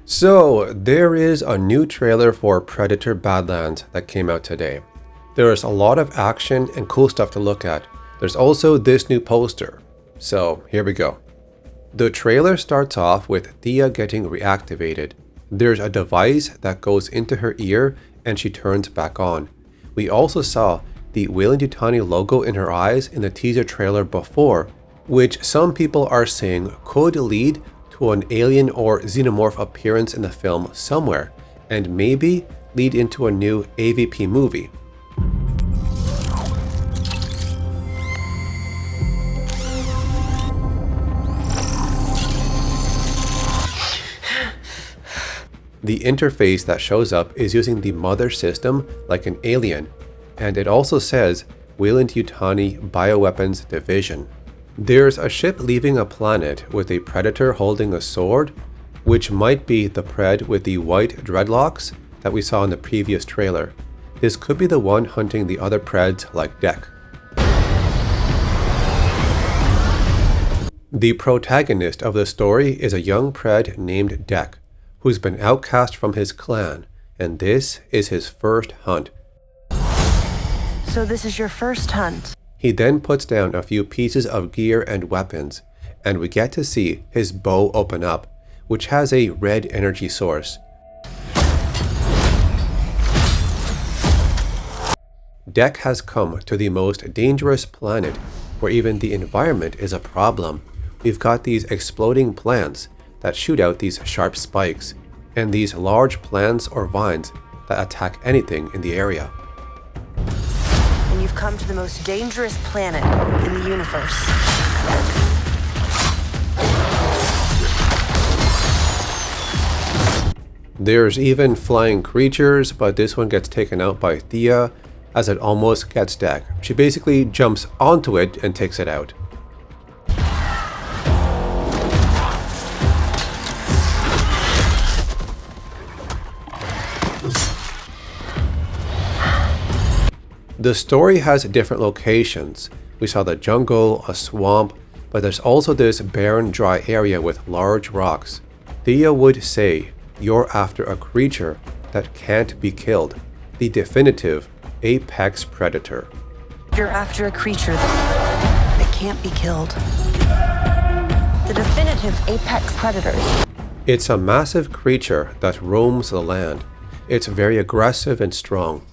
So, there is a new trailer for Predator Badlands that came out today. There is a lot of action and cool stuff to look at. There's also this new poster. So, here we go. The trailer starts off with Thea getting reactivated. There's a device that goes into her ear and she turns back on. We also saw the Weyland-Yutani logo in her eyes in the teaser trailer before, which some people are saying could lead to an alien or xenomorph appearance in the film somewhere, and maybe lead into a new AVP movie. The interface that shows up is using the mother system like an alien, and it also says Weyland-Yutani Bioweapons Division. There's a ship leaving a planet with a predator holding a sword, which might be the Pred with the white dreadlocks that we saw in the previous trailer. This could be the one hunting the other Preds like Dek. The protagonist of the story is a young Pred named Dek, who's been outcast from his clan, and this is his first hunt. So this is your first hunt? He then puts down a few pieces of gear and weapons, and we get to see his bow open up, which has a red energy source. Dek has come to the most dangerous planet, where even the environment is a problem. We've got these exploding plants that shoot out these sharp spikes, and these large plants or vines that attack anything in the area. And you've come to the most dangerous planet in the universe. There's even flying creatures, but this one gets taken out by Thea as it almost gets Dek. She basically jumps onto it and takes it out. The story has different locations. We saw the jungle, a swamp, but there's also this barren, dry area with large rocks. Thea would say, you're after a creature that can't be killed, the definitive apex predator. You're after a creature that can't be killed. The definitive apex predator. It's a massive creature that roams the land. It's very aggressive and strong.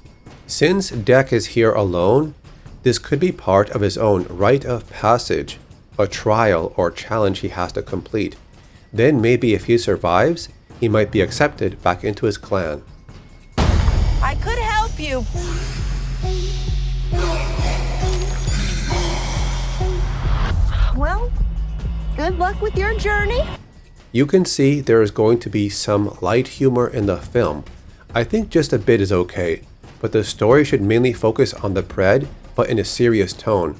Since Dek is here alone, this could be part of his own rite of passage, a trial or challenge he has to complete. Then maybe if he survives, he might be accepted back into his clan. I could help you. Well, good luck with your journey. You can see there is going to be some light humor in the film. I think just a bit is okay, but the story should mainly focus on the Pred, but in a serious tone.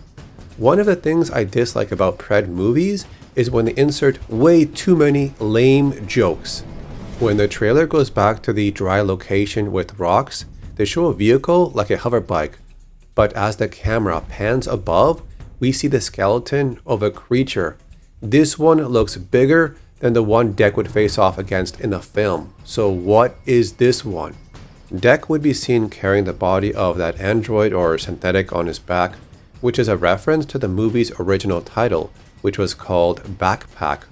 One of the things I dislike about Pred movies is when they insert way too many lame jokes. When the trailer goes back to the dry location with rocks, they show a vehicle like a hover bike, but as the camera pans above, we see the skeleton of a creature. This one looks bigger than the one Dek would face off against in the film. So what is this one? Dek would be seen carrying the body of that android or synthetic on his back, which is a reference to the movie's original title, which was called Backpack.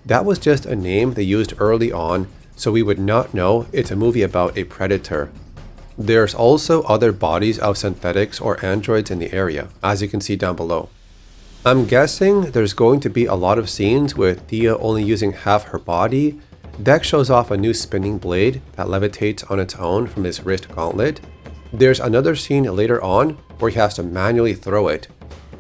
That was just a name they used early on, so we would not know it's a movie about a predator. There's also other bodies of synthetics or androids in the area, as you can see down below. I'm guessing there's going to be a lot of scenes with Thea only using half her body. Dek shows off a new spinning blade that levitates on its own from his wrist gauntlet. There's another scene later on where he has to manually throw it.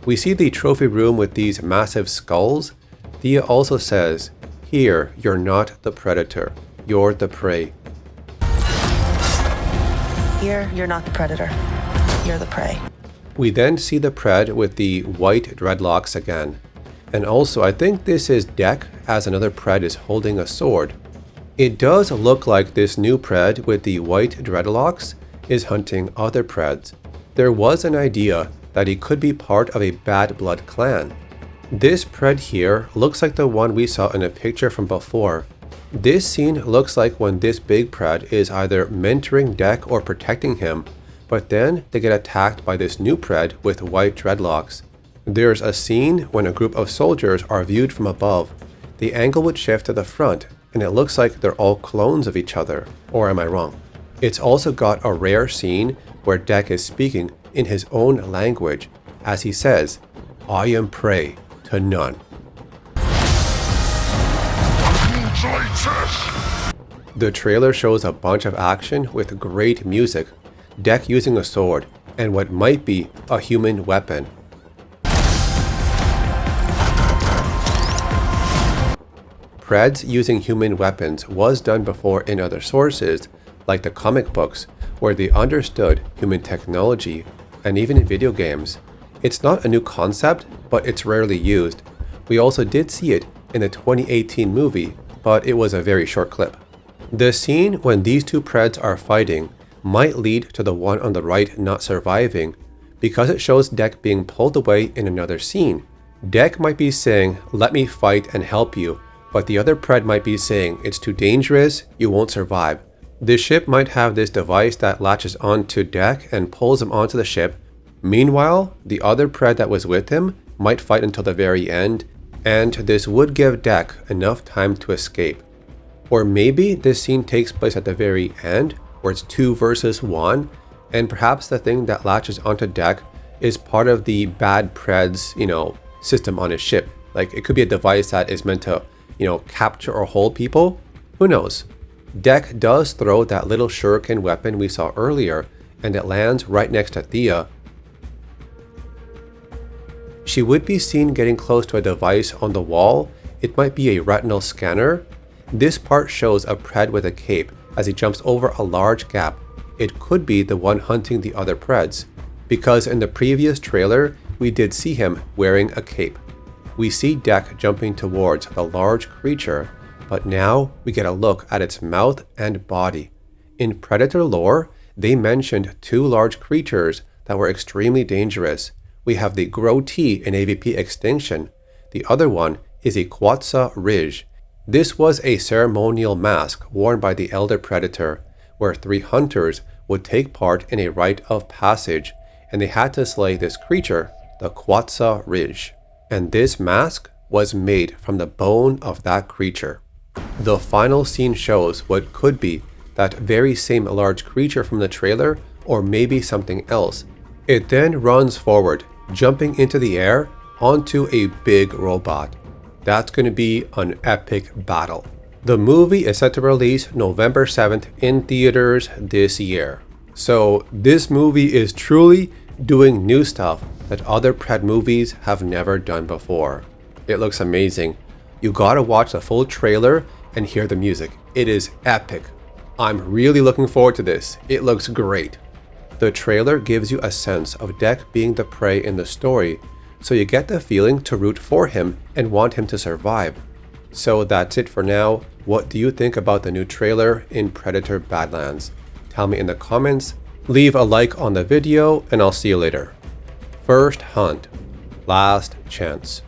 We see the trophy room with these massive skulls. Thea also says, here, you're not the predator, you're the prey. Here, you're not the predator. You're the prey. We then see the Pred with the white dreadlocks again. And also, I think this is Dek as another Pred is holding a sword. It does look like this new Pred with the white dreadlocks is hunting other Preds. There was an idea that he could be part of a Bad Blood clan. This Pred here looks like the one we saw in a picture from before. This scene looks like when this big pred is either mentoring Dec or protecting him, but then they get attacked by this new pred with white dreadlocks. There's a scene when a group of soldiers are viewed from above. The angle would shift to the front, and it looks like they're all clones of each other, or am I wrong? It's also got a rare scene where Dec is speaking in his own language, as he says, "I am prey to none." The trailer shows a bunch of action with great music, Dec using a sword, and what might be a human weapon. Preds using human weapons was done before in other sources, like the comic books, where they understood human technology, and even in video games. It's not a new concept, but it's rarely used. We also did see it in the 2018 movie, but it was a very short clip. The scene when these two Preds are fighting might lead to the one on the right not surviving, because it shows Dec being pulled away in another scene. Dec might be saying, "Let me fight and help you," but the other Pred might be saying, "It's too dangerous, you won't survive." The ship might have this device that latches onto Dec and pulls him onto the ship. Meanwhile, the other Pred that was with him might fight until the very end, and this would give Dec enough time to escape. Or maybe this scene takes place at the very end, where it's 2 versus 1, and perhaps the thing that latches onto Dec is part of the bad Pred's, system on his ship. Like, it could be a device that is meant to, capture or hold people. Who knows? Dec does throw that little shuriken weapon we saw earlier, and it lands right next to Thea. She would be seen getting close to a device on the wall. It might be a retinal scanner. This part shows a Pred with a cape as he jumps over a large gap. It could be the one hunting the other Preds, because in the previous trailer, we did see him wearing a cape. We see Dec jumping towards the large creature, but now we get a look at its mouth and body. In Predator lore, they mentioned 2 large creatures that were extremely dangerous. We have the Grotee in AVP Extinction. The other one is a Quatsa Ridge. This was a ceremonial mask worn by the Elder Predator, where 3 hunters would take part in a rite of passage, and they had to slay this creature, the Quatsa Ridge. And this mask was made from the bone of that creature. The final scene shows what could be that very same large creature from the trailer, or maybe something else. It then runs forward, jumping into the air onto a big robot. That's going to be an epic battle. The movie is set to release November 7th in theaters this year. So this movie is truly doing new stuff that other Pred movies have never done before. It looks amazing. You gotta watch the full trailer and hear the music. It is epic. I'm really looking forward to this. It looks great. The trailer gives you a sense of Dec being the prey in the story, so you get the feeling to root for him and want him to survive. So that's it for now. What do you think about the new trailer in Predator Badlands? Tell me in the comments. Leave a like on the video, and I'll see you later. First hunt, last chance.